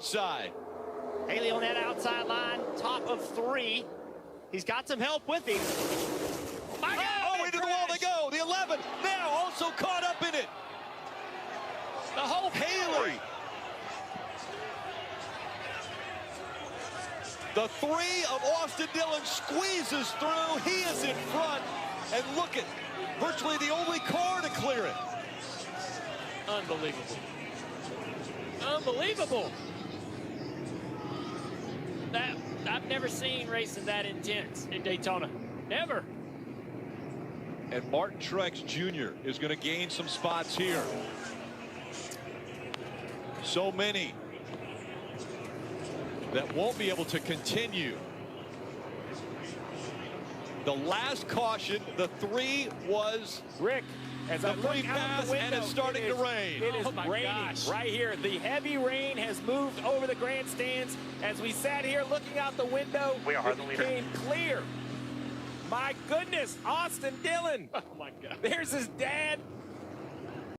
outside. Haley on that outside line, top of 3. He's got some help with him. My God, oh, into the wall they go. The 11 now also caught up in it. The whole Haley. The 3 of Austin Dillon squeezes through. He is in front. And look at virtually the only car to clear it. Unbelievable. Unbelievable. That I've never seen racing that intense in Daytona. Never. And Martin Truex Jr. is going to gain some spots here. So many that won't be able to continue. The last caution, the 3 was Rick. As I look out the window, and it's starting to rain. It is raining right here. The heavy rain has moved over the grandstands. As we sat here looking out the window, it became clear. My goodness, Austin Dillon. Oh my God. There's his dad